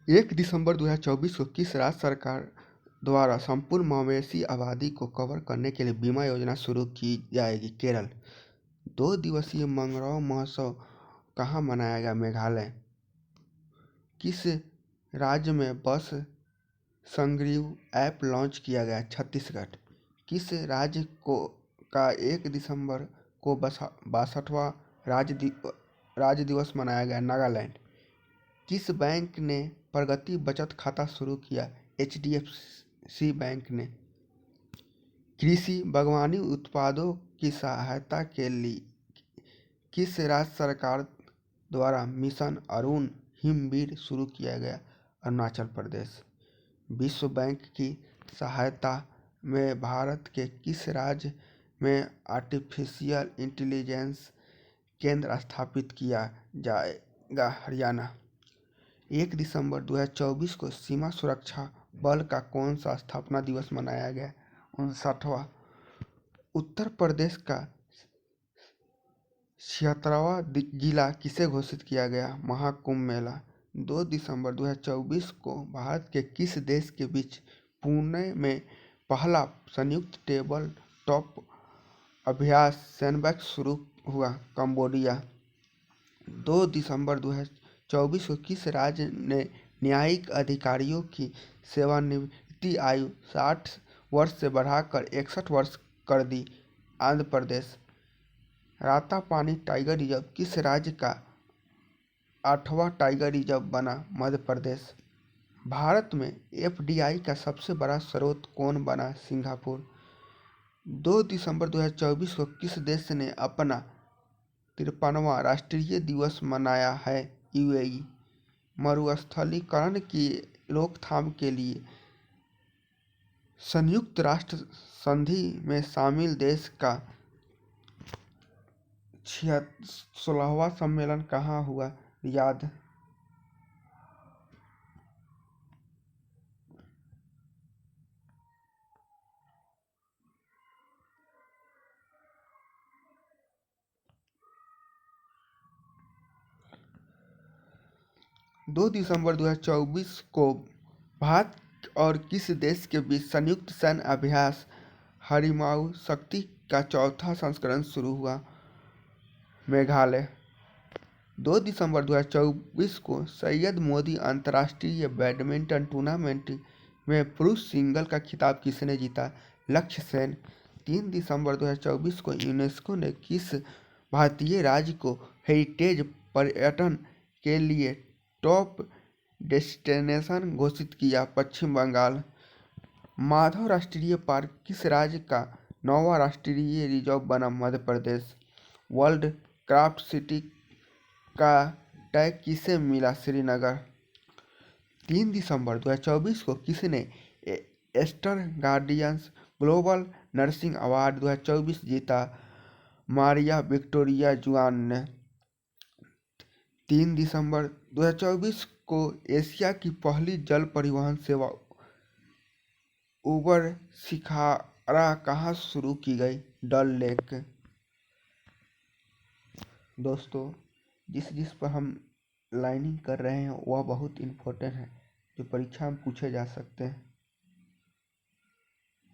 1 दिसंबर 2024 को किस राज्य सरकार द्वारा संपूर्ण मवेशी आबादी को कवर करने के लिए बीमा योजना शुरू की जाएगी? केरल। 2 दिवसीय मंगरोव महोत्सव कहाँ मनाया गया? मेघालय। किस राज्य में बस संग्रीव ऐप लॉन्च किया गया? छत्तीसगढ़। किस राज्य का 1 दिसंबर को 62वां राज्य दिवस मनाया गया? नागालैंड। किस बैंक ने प्रगति बचत खाता शुरू किया? HDFC बैंक ने। कृषि बागवानी उत्पादों की सहायता के लिए किस राज्य सरकार द्वारा मिशन अरुण हिमवीर शुरू किया गया? अरुणाचल प्रदेश। विश्व बैंक की सहायता में भारत के किस राज्य में आर्टिफिशियल इंटेलिजेंस केंद्र स्थापित किया जाएगा? हरियाणा। 1 दिसंबर 2024 को सीमा सुरक्षा बल का कौन सा स्थापना दिवस मनाया गया? 59वां। उत्तर प्रदेश का 76वां जिला किसे घोषित किया गया? महाकुंभ मेला। 2 दिसंबर 2024 को भारत के किस देश के बीच पुणे में पहला संयुक्त टेबल टॉप अभ्यास सैंडबॉक्स शुरू हुआ? कंबोडिया। 2 दिसंबर 2024 को किस राज्य ने न्यायिक अधिकारियों की सेवानिवृत्ति आयु 60 वर्ष से बढ़ाकर 61 वर्ष कर दी? आंध्र प्रदेश। रातापानी टाइगर रिजर्व किस राज्य का 8वां टाइगर रिजर्व बना? मध्य प्रदेश। भारत में FDI का सबसे बड़ा स्रोत कौन बना? सिंगापुर। 2 दिसंबर 2024 को किस देश ने अपना 53वां राष्ट्रीय दिवस मनाया है? UAE। मरुस्थलीकरण की रोकथाम के लिए संयुक्त राष्ट्र संधि में शामिल देश का 16वां सम्मेलन कहाँ हुआ? रियाद। 2 दिसंबर 2024 को भारत और किस देश के बीच संयुक्त सैन्य अभ्यास हरिमाऊ शक्ति का चौथा संस्करण शुरू हुआ? मेघालय। 2 दिसंबर 2024 को सैयद मोदी अंतर्राष्ट्रीय बैडमिंटन टूर्नामेंट में पुरुष सिंगल का खिताब किसने जीता? लक्ष्य सेन। 3 दिसंबर 2024 को यूनेस्को ने किस भारतीय राज्य को हेरिटेज पर्यटन के लिए टॉप डेस्टिनेशन घोषित किया? पश्चिम बंगाल। माधव राष्ट्रीय पार्क किस राज्य का 9वां राष्ट्रीय रिजर्व बना? Madhya Pradesh. World craft city का टैग किसे मिला? श्रीनगर। 3 दिसंबर 2024 को किसने Aster guardians global nursing award 2024 जीता? मारिया विक्टोरिया जुआन ने। 3 दिसंबर 2024 को एशिया की पहली जल परिवहन सेवा उबर शिखारा कहाँ शुरू की गई? डल लेक। दोस्तों, जिस पर हम लाइनिंग कर रहे हैं वह बहुत इम्पोर्टेंट है, जो परीक्षा में पूछे जा सकते हैं।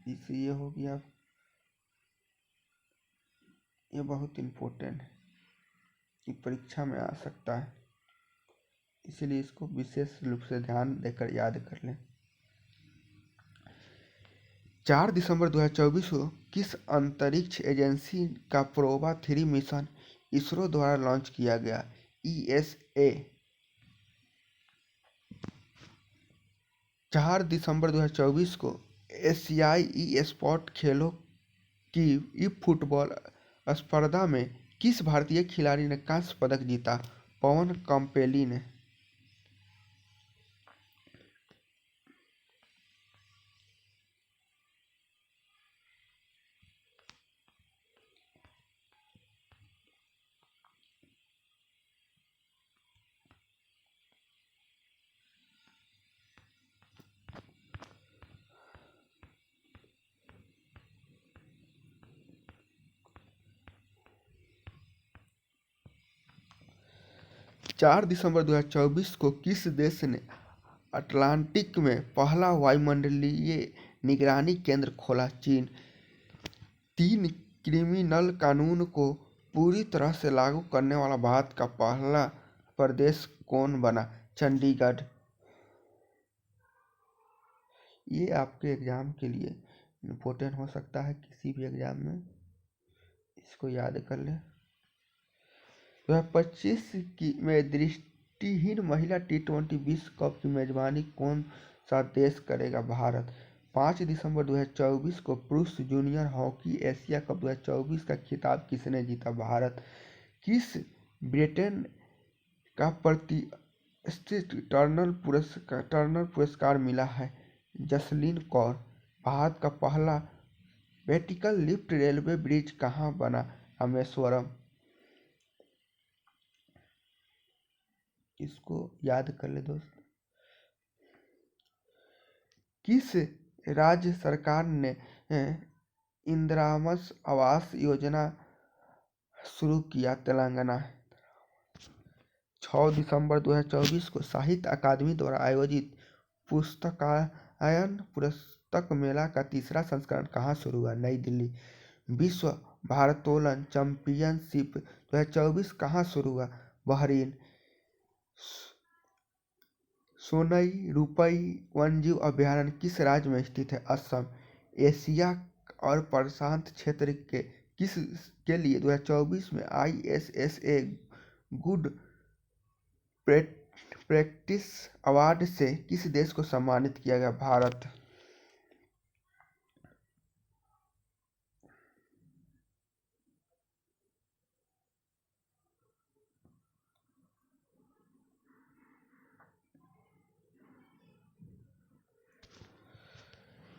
इससे ये हो गया, ये बहुत इम्पोर्टेंट है कि परीक्षा में आ सकता है, इसलिए इसको विशेष रूप से ध्यान देकर याद कर लें। 4 दिसंबर 2024 को किस अंतरिक्ष एजेंसी का प्रोबा 3 मिशन इसरो द्वारा लॉन्च किया गया? ESA। 4 दिसंबर 2024 को एशियाई ई स्पोर्ट खेलों की फुटबॉल स्पर्धा में किस भारतीय खिलाड़ी ने कांस्य पदक जीता? पवन कम्पेली ने। चार दिसंबर 2024 को किस देश ने अटलांटिक में पहला वायुमंडलीय निगरानी केंद्र खोला। चीन 3 क्रिमिनल कानून को पूरी तरह से लागू करने वाला भारत का पहला प्रदेश कौन बना? चंडीगढ़। ये आपके एग्जाम के लिए इम्पोर्टेंट हो सकता है, किसी भी एग्जाम में इसको याद कर ले। 2025 में दृष्टिहीन महिला T20 विश्व कप की मेजबानी कौन सा देश करेगा? भारत। 5 दिसंबर 2024 को पुरुष जूनियर हॉकी एशिया कप 2024 का खिताब किसने जीता? भारत। किस ब्रिटेन का प्रतिष्ठित टर्नर पुरस्कार मिला है? जसलीन कौर। भारत का पहला वर्टिकल लिफ्ट रेलवे ब्रिज कहाँ बना? रामेश्वरम। इसको याद कर ले दोस्त। किस राज्य सरकार ने इंदिरावास आवास योजना शुरू किया? तेलंगाना। 6 दिसंबर 2024 को साहित्य अकादमी द्वारा आयोजित पुस्तकायन पुस्तक मेला का तीसरा संस्करण कहाँ शुरू हुआ? नई दिल्ली। विश्व भारोत्तोलन चैंपियनशिप 2024 कहाँ शुरू हुआ? बहरीन। सोनई रूपई वन्यजीव अभयारण्य किस राज्य में स्थित है? असम। एशिया और प्रशांत क्षेत्र के लिए 2024 में ISSA गुड प्रैक्टिस अवार्ड से किस देश को सम्मानित किया गया? भारत।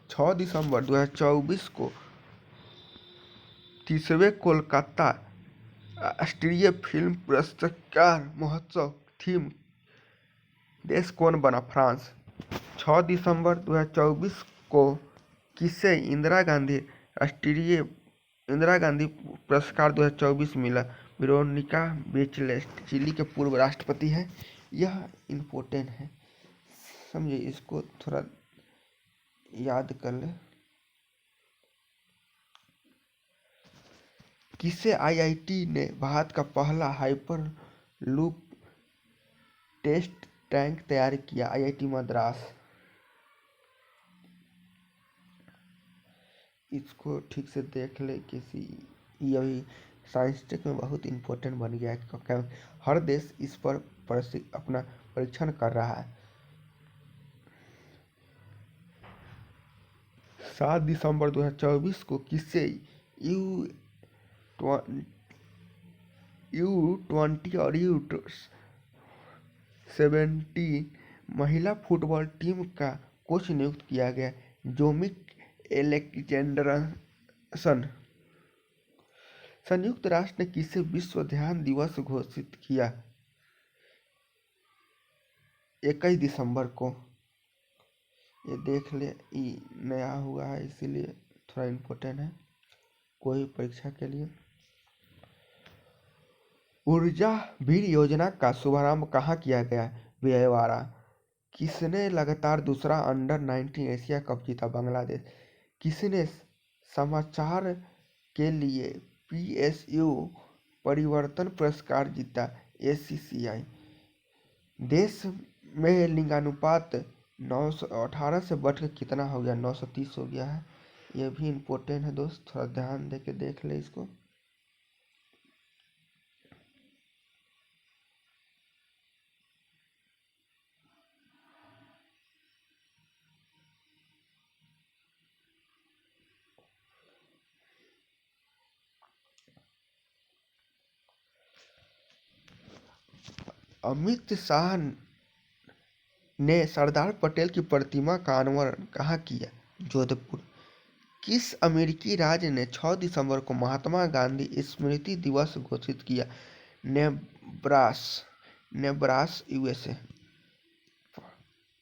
छह दिसंबर 2024 को 30वें कोलकाता राष्ट्रीय फिल्म पुरस्कार महोत्सव थीम देश कौन बना? फ्रांस। 6 दिसंबर 2024 को किसे इंदिरा गांधी पुरस्कार 2024 मिला? वेरोनिका बेचेलेट चिली के पूर्व राष्ट्रपति हैं। यह इम्पोर्टेंट है, समझे, इसको थोड़ा याद कर ले। किसे IIT ने भारत का पहला हाइपर लूप टेस्ट टैंक तैयार किया? IIT मद्रास। इसको ठीक से देख ले, ये अभी साइंस टेक में बहुत इम्पोर्टेंट बन गया है क्योंकि हर देश इस पर अपना परीक्षण कर रहा है। 7 दिसंबर 2024 को किसे U20 और U17 महिला फुटबॉल टीम का कोच नियुक्त किया गया? जोमिक एलेक्जेंडरसन। संयुक्त राष्ट्र ने किसे विश्व ध्यान दिवस घोषित किया? 21 दिसंबर को। ये देख ले, ये नया हुआ है इसीलिए थोड़ा इम्पोर्टेंट है कोई परीक्षा के लिए। ऊर्जा वीर योजना का शुभारंभ कहाँ किया गया? विजयवाड़ा। किसने लगातार दूसरा अंडर-19 एशिया कप जीता? बांग्लादेश। किसने समाचार के लिए PSU परिवर्तन पुरस्कार जीता? ACCI। देश में लिंगानुपात 918 से बढ़कर कितना हो गया? 930 हो गया है। यह भी इम्पोर्टेंट है दोस्त, थोड़ा ध्यान दे के देख ले इसको। अमित शाह ने सरदार पटेल की प्रतिमा का अनावरण कहाँ किया? जोधपुर। किस अमेरिकी राज्य ने 6 दिसंबर को महात्मा गांधी स्मृति दिवस घोषित किया? नेब्रास USA।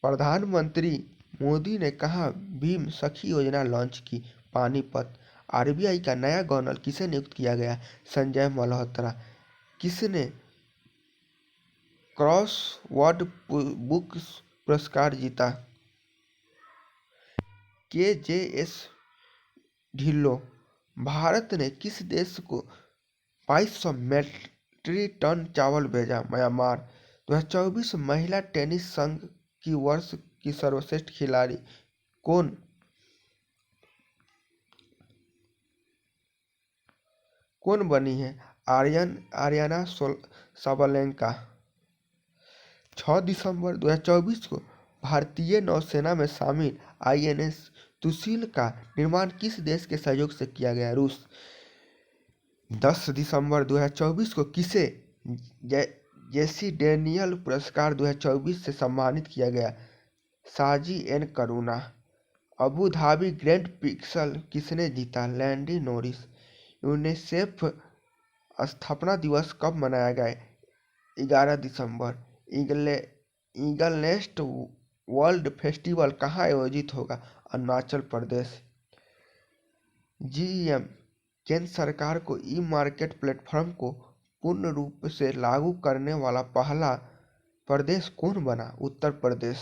प्रधानमंत्री मोदी ने कहा भीम सखी योजना लॉन्च की? पानीपत। RBI का नया गवर्नर किसे नियुक्त किया गया? संजय मल्होत्रा। किसने क्रॉसवर्ड बुक पुरस्कार जीता। KJS ढिल्लो। भारत ने किस देश को 2200 मेट्रिक टन चावल भेजा? म्यांमार। 2024 महिला टेनिस संघ की वर्ष की सर्वश्रेष्ठ खिलाड़ी कौन बनी है? Aryna Sabalenka. 6 दिसंबर 2024 को भारतीय नौसेना में शामिल INS सुशील का निर्माण किस देश के सहयोग से किया गया? रूस। 10 दिसंबर 2024 को किसे जेसी डेनियल पुरस्कार 2024 से सम्मानित किया गया? साजी एन करुणा। अबू धाबी ग्रैंड प्रिक्स किसने जीता? लैंडी नॉरिस। यूनिसेफ स्थापना दिवस कब मनाया गया? 11 दिसंबर। ईगल नेस्ट वर्ल्ड फेस्टिवल कहाँ आयोजित होगा? अरुणाचल प्रदेश। GM केंद्र सरकार को ई मार्केट प्लेटफॉर्म को पूर्ण रूप से लागू करने वाला पहला प्रदेश कौन बना? उत्तर प्रदेश।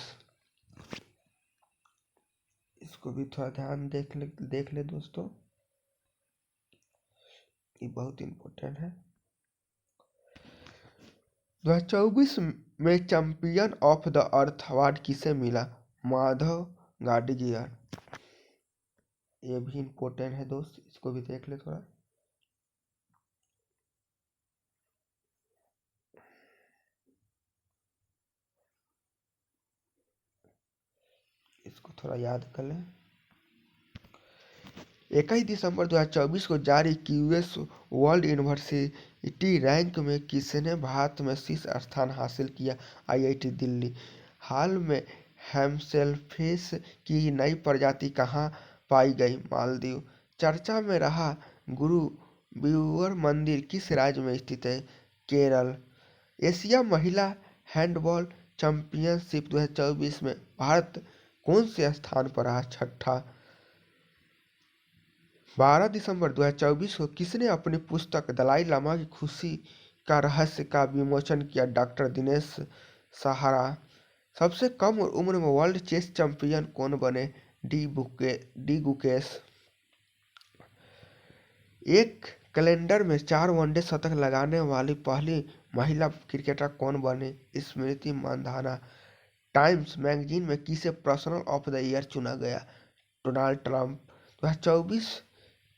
इसको भी थोड़ा ध्यान देख ले दोस्तों, ये बहुत इम्पोर्टेंट है। 2024 में champion of the earth award किसे मिला? माधव गाडगिल। ये भी इम्पोर्टेंट है दोस्त, इसको भी देख ले थोड़ा। इसको थोड़ा याद कर लें। 21 दिसंबर 2024 को जारी क्यूएस वर्ल्ड यूनिवर्सिटी रैंक में किसने भारत में शीर्ष स्थान हासिल किया? IIT दिल्ली। हाल में हेमसेलफिश की नई प्रजाति कहाँ पाई गई? मालदीव। चर्चा में रहा गुरुवायूर मंदिर किस राज्य में स्थित है? केरल। एशिया महिला हैंडबॉल चैंपियनशिप 2024 में भारत कौन से स्थान पर रहा? छठा। 12 दिसंबर 2024 को किसने अपनी पुस्तक दलाई लामा की खुशी का रहस्य का विमोचन किया? डॉक्टर दिनेश सहारा। सबसे कम उम्र में वर्ल्ड चेस चैंपियन कौन बने? डी गुकेश। एक कैलेंडर में 4 वनडे शतक लगाने वाली पहली महिला क्रिकेटर कौन बने? स्मृति मंधाना। टाइम्स मैगजीन में किसे पर्सन ऑफ द ईयर चुना गया? Donald Trump. 2024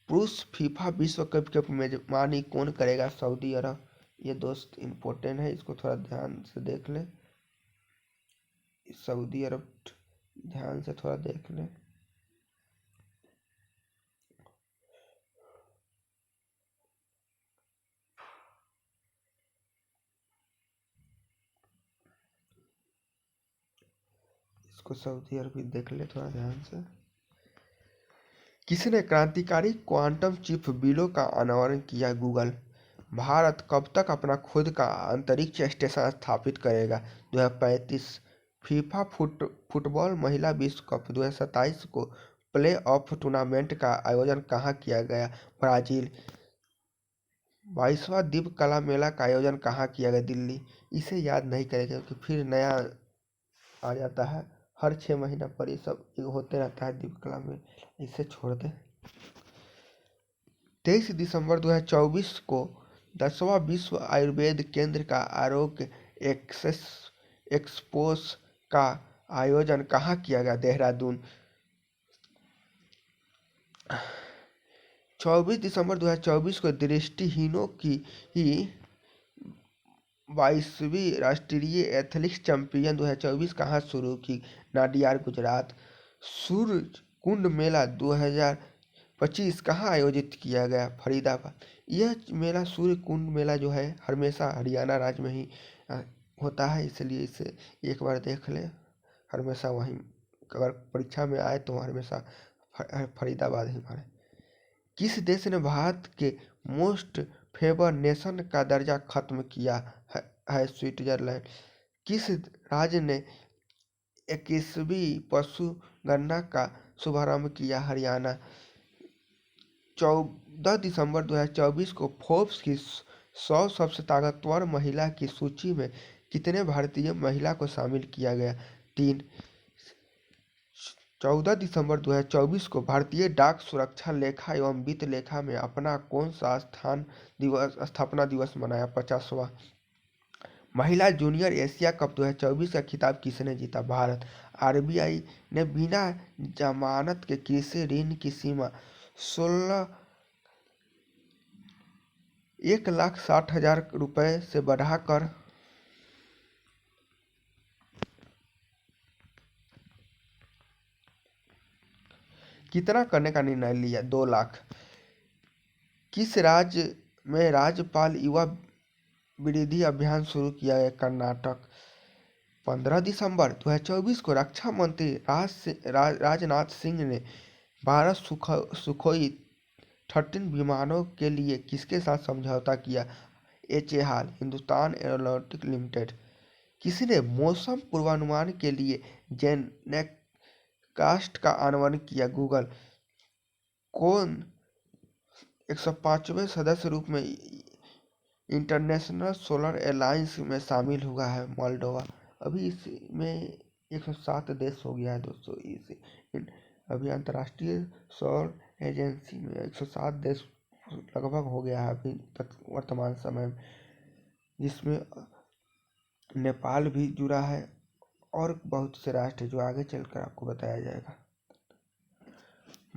पुरुष फीफा विश्व कप की मेजबानी कौन करेगा? सऊदी अरब। ये दोस्त इम्पोर्टेंट है, इसको थोड़ा ध्यान से देख ले। सऊदी अरब ध्यान से थोड़ा देख ले। इसको सऊदी अरब भी देख ले थोड़ा ध्यान से। किसने क्रांतिकारी क्वांटम चिप बिलों का अनावरण किया? गूगल। भारत कब तक अपना खुद का अंतरिक्ष स्टेशन स्थापित करेगा? 2035। फीफा फुटबॉल महिला विश्व कप 2027 को प्ले ऑफ टूर्नामेंट का आयोजन कहाँ किया गया? ब्राजील। 22वां दिव्य कला मेला का आयोजन कहाँ किया गया? दिल्ली। इसे याद नहीं करेगा क्योंकि फिर नया आ जाता है, हर 6 महीना पर ये सब होते रहता है दिव्य कला में, इसे छोड़ दे। 23 दिसंबर 2024 को 10वां विश्व आयुर्वेद केंद्र का आरोग्य एक्सपोस का आयोजन कहाँ किया गया? देहरादून। 24 दिसंबर 2024 को दृष्टिहीनों की 22वीं राष्ट्रीय एथलेटिक्स चैंपियन 2024 कहाँ शुरू की? नाडियाड, गुजरात। सूर्य कुंड मेला 2025 कहाँ आयोजित किया गया? फरीदाबाद। यह मेला सूर्य कुंड मेला जो है हमेशा हरियाणा राज्य में ही होता है, इसलिए इसे एक बार देख ले। हमेशा वहीं अगर परीक्षा में आए तो हमेशा फरीदाबाद ही पढ़े। किस देश ने भारत के मोस्ट फेवर नेशन का दर्जा खत्म किया है? स्विट्जरलैंड। किस राज्य ने 21वीं पशु गणना का शुभारंभ किया? हरियाणा। 14 दिसंबर 2024 को फोर्ब्स की 100 सबसे ताकतवर महिला की सूची में कितने भारतीय महिला को शामिल किया गया? 3। 14 दिसंबर 2024 को भारतीय डाक सुरक्षा लेखा एवं वित्त लेखा में अपना कौन सा स्थापना दिवस मनाया? 50वां। महिला जूनियर एशिया कप 2024 का खिताब किसने जीता? भारत। आरबीआई ने बिना जमानत के कृषि ऋण की सीमा 1,60,000 रुपए से बढ़ाकर कितना करने का निर्णय लिया? 2 लाख। किस राज्य में राज्यपाल युवा वृद्धि अभियान शुरू किया गया? कर्नाटक। 15 दिसंबर 2024 को रक्षा मंत्री राजनाथ सिंह ने 12 सुखोई 13 विमानों के लिए किसके साथ समझौता किया? HAL Hindustan aeronautics limited. किसने मौसम पूर्वानुमान के लिए जेनकास्ट का अनुसरण किया? गूगल। कौन 105वें सदस्य रूप में इंटरनेशनल सोलर अलायंस में शामिल हुआ है? मोल्डोवा। अभी इसमें 107 देश हो गया है दोस्तों। अभी अंतर्राष्ट्रीय सौर एजेंसी में 107 देश लगभग हो गया है अभी तक वर्तमान समय में, जिसमें नेपाल भी जुड़ा है और बहुत से राष्ट्र जो आगे चलकर आपको बताया जाएगा।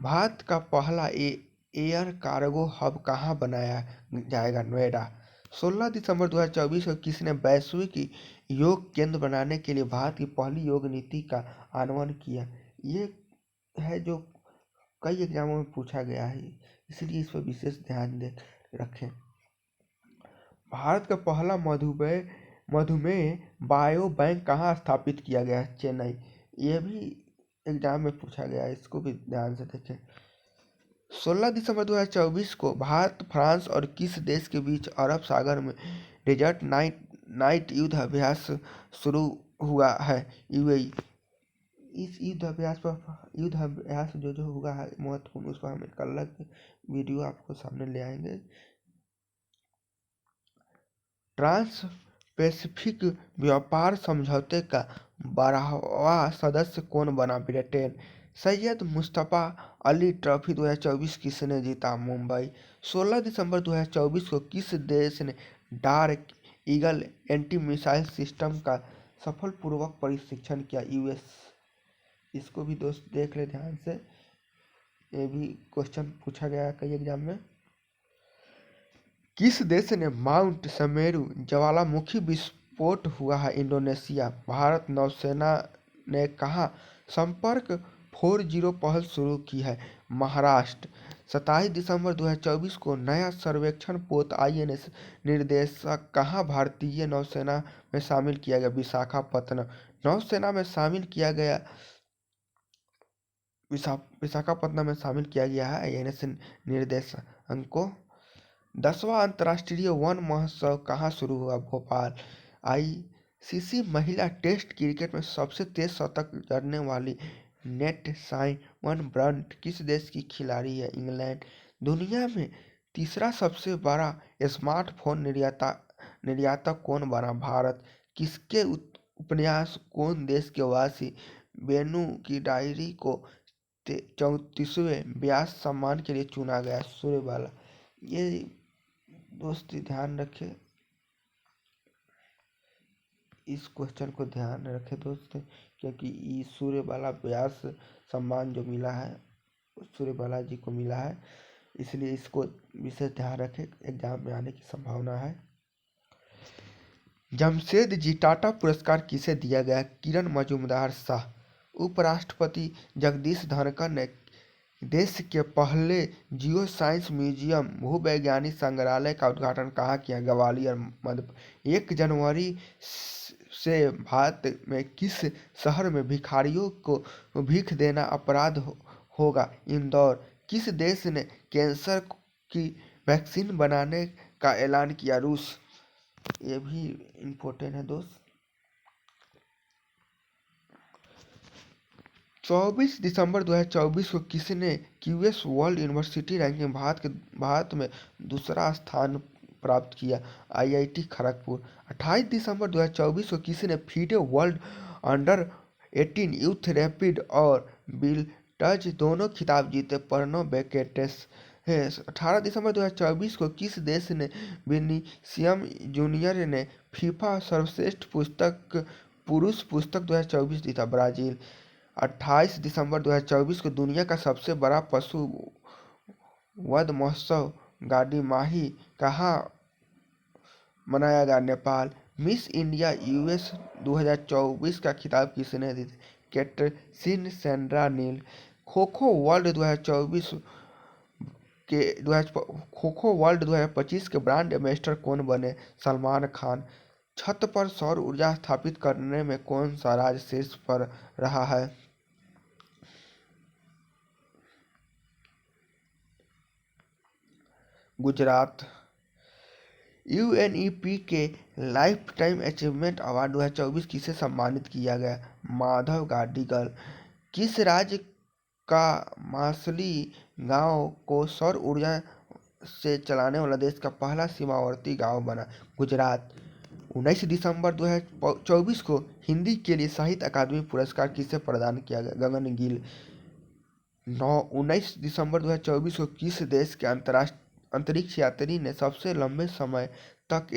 भारत का पहला एयर कार्गो हब कहाँ बनाया जाएगा? नोएडा। 16 दिसंबर 2024 को किसने वैश्विक योग केंद्र बनाने के लिए भारत की पहली योग नीति का अनुमोदन किया? ये है जो कई एग्जामों में पूछा गया है, इसलिए इस पर विशेष ध्यान रखें। भारत का पहला मधुमेह बायो बैंक कहाँ स्थापित किया गया? चेन्नई। यह भी एग्जाम में पूछा गया है, इसको भी ध्यान से देखें। 16 दिसंबर 2024 को भारत, फ्रांस और किस देश के बीच अरब सागर में डेजर्ट नाइट युद्ध अभ्यास शुरू हुआ है? यूएई। इस युद्ध अभ्यास जो हुआ है महत्वपूर्ण, उस पर हम एक अलग वीडियो आपको सामने ले आएंगे। ट्रांस पैसिफिक व्यापार समझौते का 12वां सदस्य कौन बना? ब्रिटेन। सैयद मुस्तफा अली ट्रॉफी 2024 किसने जीता? मुंबई। 16 दिसंबर 2024 को किस देश ने dark eagle anti missile system का सफलपूर्वक परीक्षण किया? यूएस। इसको भी दोस्त देख ले ध्यान से, ये भी क्वेश्चन पूछा गया है कई एग्जाम में। किस देश ने माउंट समेरू ज्वालामुखी विस्फोट हुआ है? इंडोनेशिया। भारत नौसेना ने कहाँ संपर्क 40 पहल शुरू की है? महाराष्ट्र। 27 दिसंबर 2024 को नया सर्वेक्षण पोत आईएनएस निर्देशक कहाँ भारतीय नौसेना में शामिल किया गया? विशाखापत्तनम। नौसेना में शामिल किया गया विशाखापत्तनम में शामिल किया गया है आईएनएस निर्देशक को। 10वां अंतर्राष्ट्रीय वन महोत्सव कहाँ शुरू हुआ? भोपाल। आईसीसी महिला टेस्ट क्रिकेट में सबसे तेज शतक जड़ने वाली नेट साइमन ब्रंट किस देश की खिलाड़ी है? इंग्लैंड। दुनिया में तीसरा सबसे बड़ा स्मार्टफोन निर्यातक कौन बना? भारत। किसके उपन्यास कौन देश के वासी बेनू की डायरी को 34वें व्यास सम्मान के लिए चुना गया? सूर्यबाला। ये दोस्त ध्यान रखें, इस क्वेश्चन को ध्यान रखें दोस्त, क्योंकि सूर्यबाला व्यास सम्मान जो मिला है सूर्यबाला जी को मिला है, इसलिए इसको विशेष ध्यान रखें, एग्जाम में आने की संभावना है। जमशेद जी टाटा पुरस्कार किसे दिया गया? किरण मजूमदार शाह। उपराष्ट्रपति जगदीश धनखड़ ने देश के पहले जियो साइंस म्यूजियम भूवैज्ञानिक संग्रहालय का उद्घाटन कहाँ किया? ग्वालियर मध्य। 1 जनवरी से भारत में किस शहर में भिखारियों को भीख देना अपराध होगा? इंदौर। किस देश ने कैंसर की वैक्सीन बनाने का ऐलान किया? रूस। ये भी इम्पोर्टेंट है दोस्त। 24 दिसंबर 2024 को किसने QS world university ranking Bharat में दूसरा स्थान प्राप्त किया? आईआईटी खड़गपुर। 28 दिसंबर 2024 को किसने FIDE world under 18 youth rapid और बिल टच दोनों खिताब जीते। प्रणव बेकेटेस है। 18 दिसंबर 2024 को किस देश ने विनीसियस जूनियर ने फीफा सर्वश्रेष्ठ पुरुष पुस्तक 2024 जीता? ब्राजील। 28 दिसंबर 2024 को दुनिया का सबसे बड़ा पशु वध महोत्सव गाडीमाही कहाँ मनाया गया? नेपाल। मिस इंडिया यूएस 2024 का खिताब किसने जीता? कैटरीन सैंड्रा नील। खो खो वर्ल्ड 2024 खो खो वर्ल्ड 2025 के ब्रांड एम्बेसडर कौन बने? सलमान खान। छत पर सौर ऊर्जा स्थापित करने में कौन सा राज्य शीर्ष पर रहा है? गुजरात। यूएनईपी के लाइफ टाइम अचीवमेंट अवार्ड 2024 किसे सम्मानित किया गया? माधव गाडीकर। किस राज्य का मासली गांव को सौर ऊर्जा से चलाने वाला देश का पहला सीमावर्ती गांव बना? गुजरात। 19 दिसंबर 2024 को हिंदी के लिए साहित्य अकादमी पुरस्कार किसे प्रदान किया गया? गगन गिल। 19 दिसंबर 2024 को किस देश के अंतरिक्ष यात्री ने सबसे लंबे समय तक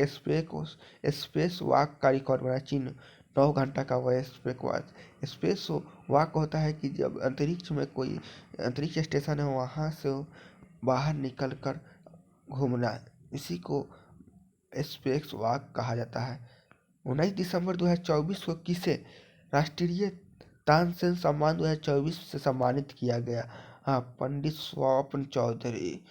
स्पेस वॉक का रिकॉर्ड बनाया? चीन। 9 घंटा का वह स्पेस वॉक होता है कि जब अंतरिक्ष में कोई अंतरिक्ष स्टेशन है वहाँ से बाहर निकल कर घूमना, इसी को स्पेस वॉक कहा जाता है। 19 दिसंबर 2024 को किसे राष्ट्रीय तानसेन सम्मान 2024 से सम्मानित किया गया? पंडित स्वप्न चौधरी।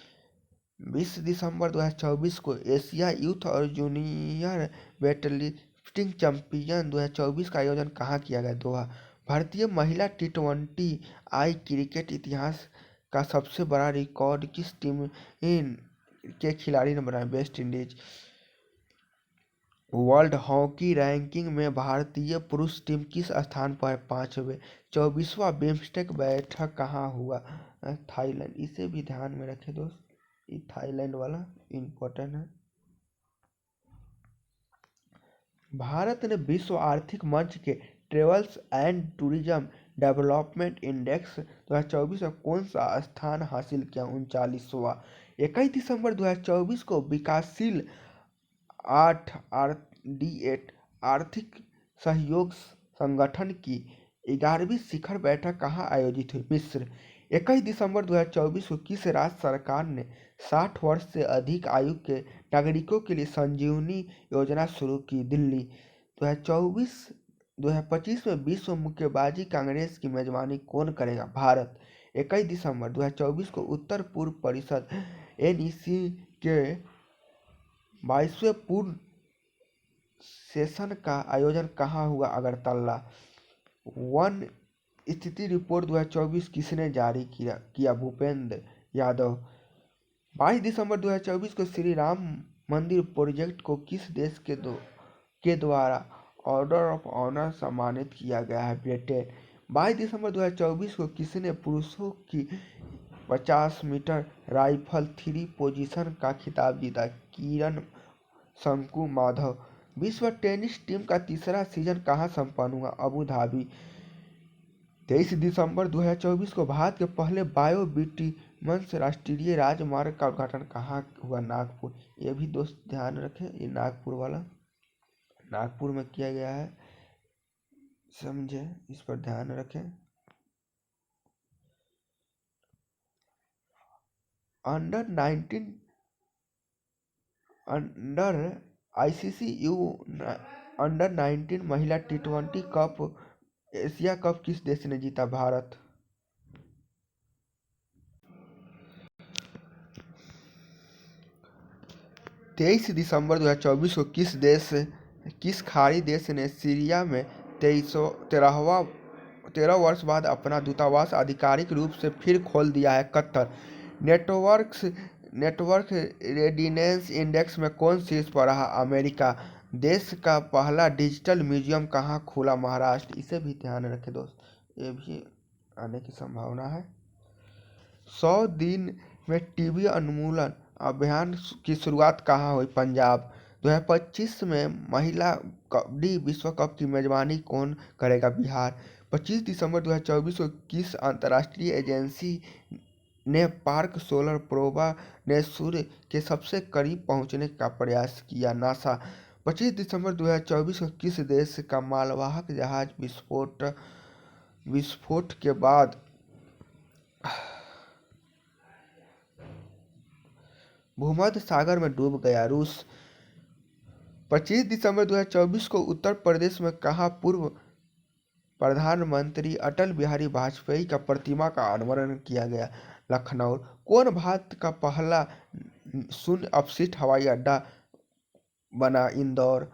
20 दिसंबर 2024 को एशिया यूथ और जूनियर वेटलिफ्टिंग चैंपियन 2024 का आयोजन कहाँ किया गया? दोहा। भारतीय महिला T20 आई क्रिकेट इतिहास का सबसे बड़ा रिकॉर्ड किस टीम के खिलाड़ी ने बनाया? West Indies. World hockey ranking में भारतीय पुरुष टीम किस स्थान पर है? 5वें। 24वां बिम्स्टेक बैठक कहाँ हुआ? थाईलैंड। इसे भी ध्यान में रखें दोस्त, ये थाईलैंड वाला इम्पोर्टेंट है। भारत ने विश्व आर्थिक मंच के travels and tourism development index 2024 में कौन सा स्थान हासिल किया? 39वां। 21 दिसंबर 2024 को विकासशील 8 आर्थिक सहयोग संगठन की 11वीं शिखर बैठक कहाँ आयोजित हुई? मिस्र। 21 दिसंबर 2024 को किस राज्य सरकार ने 60 वर्ष से अधिक आयु के नागरिकों के लिए संजीवनी योजना शुरू की? दिल्ली। 2025 में विश्व मुक्केबाजी कांग्रेस की मेजबानी कौन करेगा? भारत। 21 दिसंबर 2024 को उत्तर पूर्व परिषद NEC के 22वें पूर्ण सेशन का आयोजन कहाँ हुआ? अगरतला। वन स्थिति रिपोर्ट 2024 किसने जारी किया? भूपेंद्र यादव। 22 दिसंबर 2024 को श्री राम मंदिर प्रोजेक्ट को किस देश के द्वारा ऑर्डर ऑफ ऑनर सम्मानित किया गया है? ब्रिटेन। 22 दिसंबर 2024 को किसने पुरुषों की 50 मीटर राइफल 3 पोजीशन का खिताब जीता? किरण शंकु माधव। विश्व टेनिस टीम का तीसरा सीजन कहाँ संपन्न हुआ? Abu Dhabi. 23 दिसंबर 2024 को भारत के पहले बायो बिटुमिनस राष्ट्रीय राजमार्ग का उद्घाटन कहाँ हुआ? नागपुर। ये भी दोस्त ध्यान रखें, ये नागपुर वाला नागपुर में किया गया है, समझे, इस पर ध्यान रखें। अंडर ICC अंडर 19 महिला T20 कप एशिया कप किस देश ने जीता? भारत। तेईस दिसंबर 2024 को किस खाड़ी देश ने सीरिया में 13 वर्ष बाद अपना दूतावास आधिकारिक रूप से फिर खोल दिया है? कतर। नेटवर्क रेडिनेस इंडेक्स में कौन शीर्ष पर रहा? अमेरिका। देश का पहला डिजिटल म्यूजियम कहाँ खुला? महाराष्ट्र। इसे भी ध्यान रखें दोस्त, ये भी आने की संभावना है। 100 दिन में टीबी उन्मूलन अभियान की शुरुआत कहाँ हुई? पंजाब। 2025 में महिला कबड्डी विश्व कप की मेजबानी कौन करेगा? बिहार। 25 दिसंबर 2024 को किस अंतर्राष्ट्रीय एजेंसी ने पार्क सोलर प्रोबा ने सूर्य के सबसे करीब पहुंचने का प्रयास किया? नासा। 25 दिसंबर 2024 को किस देश का मालवाहक जहाज विस्फोट के बाद भूमध्य सागर में डूब गया? रूस। 25 दिसंबर 2024 को उत्तर प्रदेश में कहाँ पूर्व प्रधानमंत्री अटल बिहारी वाजपेयी का प्रतिमा का अनावरण किया गया? लखनऊ। कौन भारत का पहला शून्य अपशिष्ट हवाई अड्डा बना? इंदौर।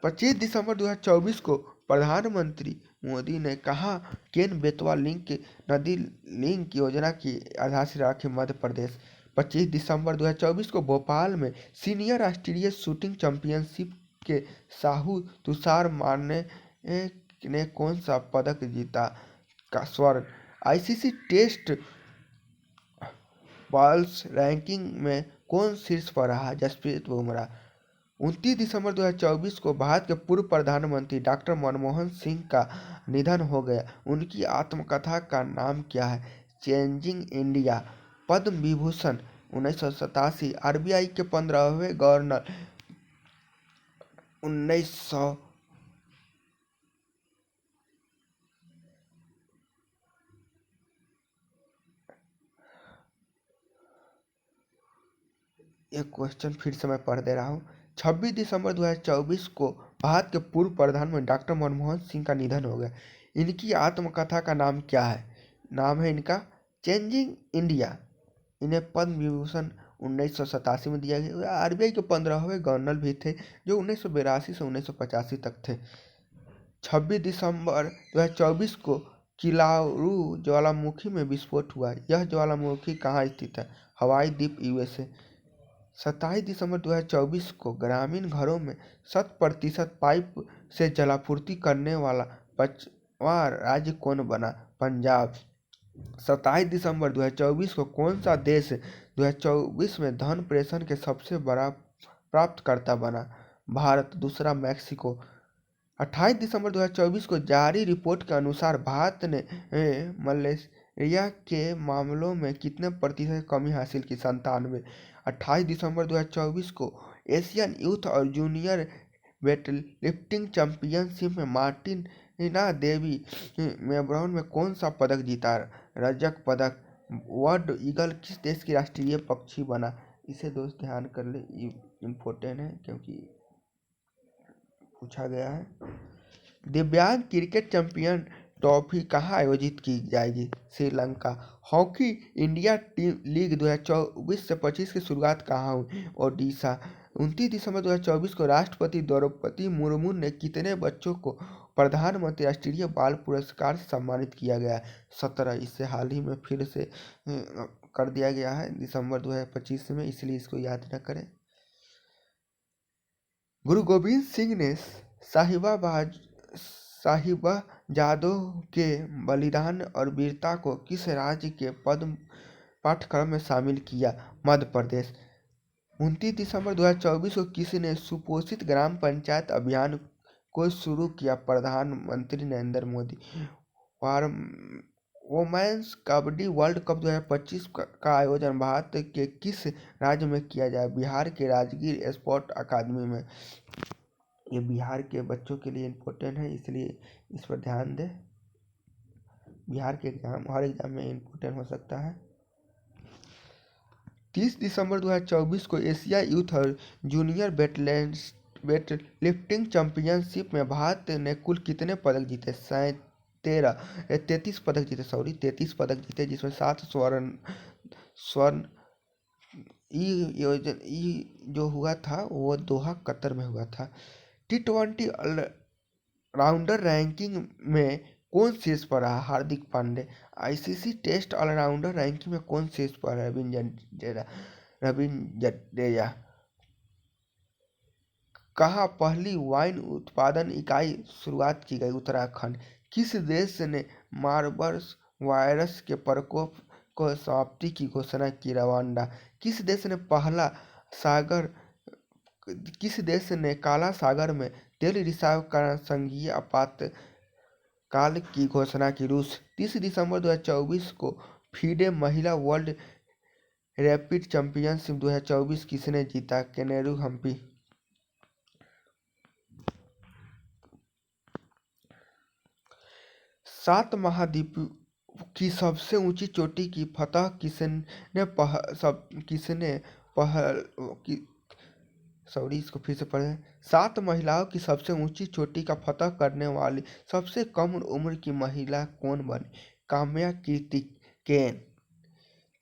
25 दिसंबर 2024 को प्रधानमंत्री मोदी ने कहा केन बेतवा नदी लिंक योजना की आधारशिला रखी? मध्य प्रदेश। 25 दिसंबर 2024 को भोपाल में सीनियर राष्ट्रीय शूटिंग चैंपियनशिप के साहू तुषार माने ने कौन सा पदक जीता? का स्वर्ण। आईसीसी टेस्ट बॉल्स रैंकिंग में कौन शीर्ष पर रहा? जसप्रीत बुमराह। 29 दिसंबर 2024 को भारत के पूर्व प्रधानमंत्री डॉक्टर मनमोहन सिंह का निधन हो गया। उनकी आत्मकथा का नाम क्या है? Changing India. Padma Vibhushan 1987। RBI के 15वें गवर्नर 1900। एक क्वेश्चन फिर से मैं पढ़ दे रहा हूँ। 26 दिसंबर 2024 को भारत के पूर्व प्रधानमंत्री डॉक्टर मनमोहन सिंह का निधन हो गया। इनकी आत्मकथा का नाम क्या है? नाम है इनका चेंजिंग इंडिया। इन्हें पद्म विभूषण 1987 में दिया गया। आरबीआई के 15वें गवर्नर भी थे जो 1982 से 1985 तक थे। 26 दिसंबर 2024 को किलारू ज्वालामुखी में विस्फोट हुआ। यह ज्वालामुखी कहाँ स्थित है? हवाई द्वीप यूएसए। 27 दिसंबर 2024 को ग्रामीण घरों में 100% पाइप से जलापूर्ति करने वाला 5वां राज्य कौन बना? पंजाब। 27 दिसंबर 2024 को कौन सा देश 2024 में धन प्रेषण के सबसे बड़ा प्राप्तकर्ता बना? भारत। दूसरा मैक्सिको। 28 दिसंबर 2024 को जारी रिपोर्ट के अनुसार भारत ने मलेरिया के मामलों में कितने प्रतिशत की कमी हासिल की? 97। 28 दिसंबर 2024 को एशियन यूथ और जूनियर वेटलिफ्टिंग चैंपियनशिप में मार्टिना देवी मेलबोर्न में कौन सा पदक जीता? रजक पदक। वर्ल्ड ईगल किस देश की राष्ट्रीय पक्षी बना? इसे दोस्त ध्यान कर ले, इम्पोर्टेंट है क्योंकि पूछा गया है। दिव्यांग क्रिकेट चैंपियन ट्रॉफी कहाँ आयोजित की जाएगी? Sri Lanka. Hockey India team league 2024 से 25 की शुरुआत कहाँ हुई? ओडिशा। 29 दिसंबर 2024 को राष्ट्रपति द्रौपदी मुर्मू ने कितने बच्चों को प्रधानमंत्री राष्ट्रीय बाल पुरस्कार से सम्मानित किया गया? 17। इसे हाल ही में फिर से कर दिया गया है दिसंबर 2025 में, इसलिए इसको याद न करें। गुरु गोविंद सिंह ने साहिबजादों के बलिदान और वीरता को किस राज्य के पद्म पाठ्यक्रम में शामिल किया? मध्य प्रदेश। 29 दिसंबर 2024 को किसने सुपोषित ग्राम पंचायत अभियान को शुरू किया? प्रधानमंत्री Narendra Modi. Women's kabaddi world cup 2025 का आयोजन भारत के किस राज्य में किया जाए? बिहार के राजगीर स्पोर्ट अकादमी में। ये बिहार के बच्चों के लिए इम्पोर्टेंट है, इसलिए इस पर ध्यान दें। बिहार के एग्जाम हर एग्जाम में इम्पोर्टेंट हो सकता है। 30 दिसंबर 2024 को एशिया यूथ और जूनियर वेटलिफ्टिंग चैंपियनशिप में भारत ने कुल कितने पदक जीते? 33 पदक जीते, 33 पदक जीते, जिसमें 7 स्वर्ण। जो हुआ था वो दोहा कतर में हुआ था। T20 ऑलराउंडर रैंकिंग में कौन शीर्ष पर रहा? Hardik Pandya. ICC test allrounder ranking में कौन शीर्ष पर है? रविंद्र जडेजा। कहाँ पहली वाइन उत्पादन इकाई शुरुआत की गई? उत्तराखंड। किस देश ने मार्बर्ग वायरस के प्रकोप को समाप्ति की घोषणा की? रवांडा। किस देश ने पहला सागर किस देश ने काला सागर में तेल रिसाव का संघीय आपातकाल की घोषणा की? रूस। 30 दिसंबर 2024 को फीडे महिला वर्ल्ड रैपिड चैंपियनशिप 2024 किसने जीता? केनेरू हम्पी। सात महाद्वीप की सबसे ऊंची चोटी की फतह इसको फिर से पढ़ें। 7 महिलाओं की सबसे ऊंची चोटी का फतह करने वाली सबसे कम उम्र की महिला कौन बनी? काम्या कीर्तिकेन।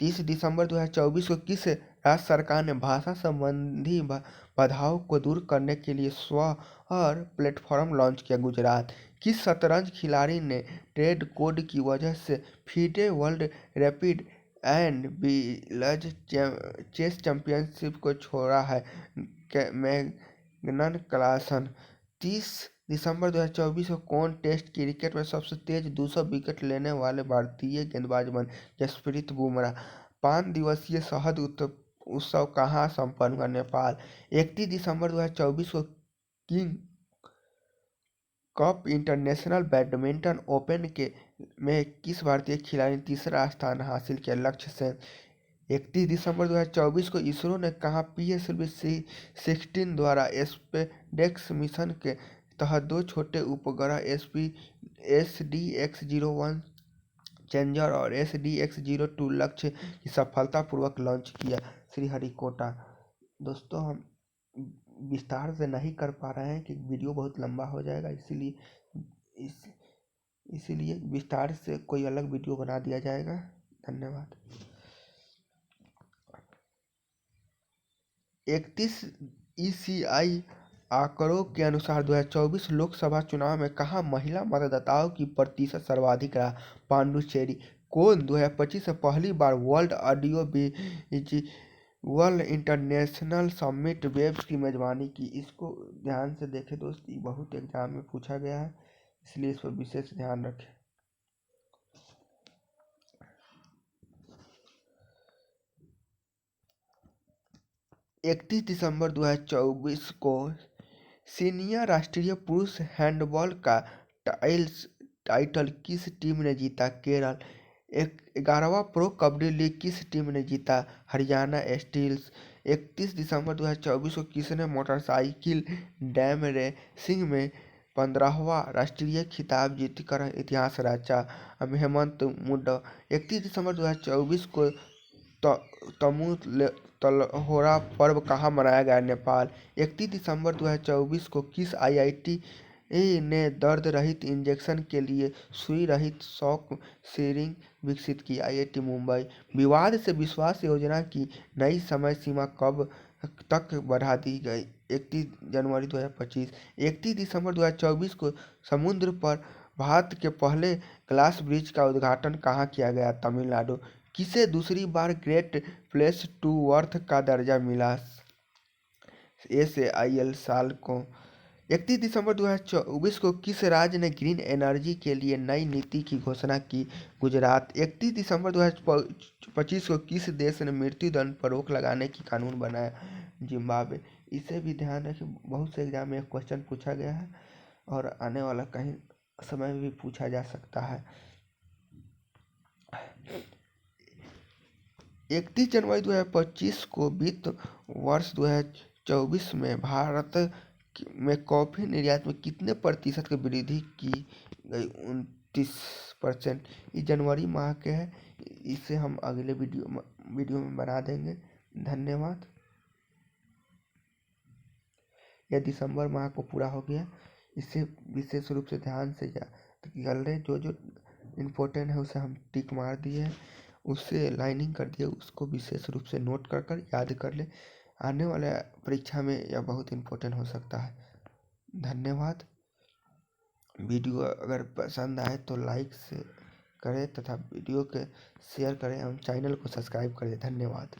30 दिसंबर 2024 को किस राज्य सरकार ने भाषा संबंधी बाधाओं को दूर करने के लिए स्वर प्लेटफॉर्म लॉन्च किया? गुजरात। किस शतरंज खिलाड़ी ने ट्रेड कोड की वजह से FIDE world rapid and blitz chess championship को छोड़ा है? Magnus Carlsen. 30 दिसंबर 2024 को कौन टेस्ट क्रिकेट में सबसे तेज 200 विकेट लेने वाले भारतीय गेंदबाज बने? जसप्रीत बुमराह। 5 दिवसीय शहद उत्सव कहाँ संपन्न हुआ? नेपाल। 31 दिसंबर 2024 को king cup international badminton open में किस भारतीय खिलाड़ी ने तीसरा स्थान हासिल किया? लक्ष्य सेन। 31 दिसंबर 2024 को इसरो ने कहा PSLV-16 द्वारा स्पेसडेक्स मिशन के तहत 2 छोटे उपग्रह SDX-01 चैलेंजर और SDX-02 लक्ष्य की सफलतापूर्वक लॉन्च किया। श्रीहरिकोटा। दोस्तों, हम विस्तार से नहीं कर पा रहे हैं कि वीडियो बहुत लंबा हो जाएगा, इसीलिए विस्तार से कोई अलग वीडियो बना दिया जाएगा। धन्यवाद। 31 ECI आंकड़ों के अनुसार 2024 लोकसभा चुनाव में कहाँ महिला मतदाताओं की प्रतिशत सर्वाधिक रहा? पांडुचेरी। कौन 2025 से पहली बार world audio visual international summit WAVES की मेजबानी की? इसको ध्यान से देखें दोस्त, ये बहुत एग्जाम में पूछा गया है, इसलिए इस पर विशेष ध्यान रखें। 31 दिसंबर 2024 को सीनियर राष्ट्रीय पुरुष हैंडबॉल का टाइटल किस टीम ने जीता? केरल। 11वां प्रो कबड्डी लीग किस टीम ने जीता? हरियाणा स्टील्स। 31 दिसंबर 2024 को किसने मोटरसाइकिल डैम रेसिंग में 15वां राष्ट्रीय खिताब जीतकर इतिहास रचा? हेमंत मुंडा। 31 दिसंबर 2024 को तमु तलहोरा पर्व कहाँ मनाया गया? नेपाल। 31 दिसंबर 2024 को किस IIT ने दर्द रहित इंजेक्शन के लिए सुई रहित शॉक सिरिंज विकसित की? IIT मुंबई। विवाद से विश्वास योजना की नई समय सीमा कब तक बढ़ा दी गई? 31 जनवरी 2025। 31 दिसंबर 2024 को समुद्र पर भारत के पहले ग्लास ब्रिज का उद्घाटन कहाँ किया गया? तमिलनाडु। किसे दूसरी बार ग्रेट प्लेस टू वर्क का दर्जा मिला? SAIL साल को। 31 दिसंबर 2024 को किस राज्य ने ग्रीन एनर्जी के लिए नई नीति की घोषणा की? गुजरात। 31 दिसंबर 2025 को किस देश ने मृत्यु दंड पर रोक लगाने की कानून बनाया? जिम्बाब्वे। इसे भी ध्यान रखें, बहुत से एग्जाम में क्वेश्चन पूछा गया है और आने वाला कहीं समय में भी पूछा जा सकता है। 31 जनवरी 2025 को वित्त वर्ष 2024 में भारत में कॉफी निर्यात में कितने प्रतिशत की वृद्धि की गई? 29%। ये जनवरी माह के है, इसे हम अगले वीडियो में बना देंगे। धन्यवाद। यह दिसंबर माह को पूरा हो गया, इसे विशेष रूप से ध्यान से कर ले। जो जो इम्पोर्टेंट है उसे हम टिक मार दिए हैं, उससे लाइनिंग कर दिए, उसको विशेष रूप से नोट कर याद कर ले। आने वाले परीक्षा में यह बहुत इम्पोर्टेंट हो सकता है। धन्यवाद। वीडियो अगर पसंद आए तो लाइक से करें तथा वीडियो के शेयर करें एवं चैनल को सब्सक्राइब करें। धन्यवाद।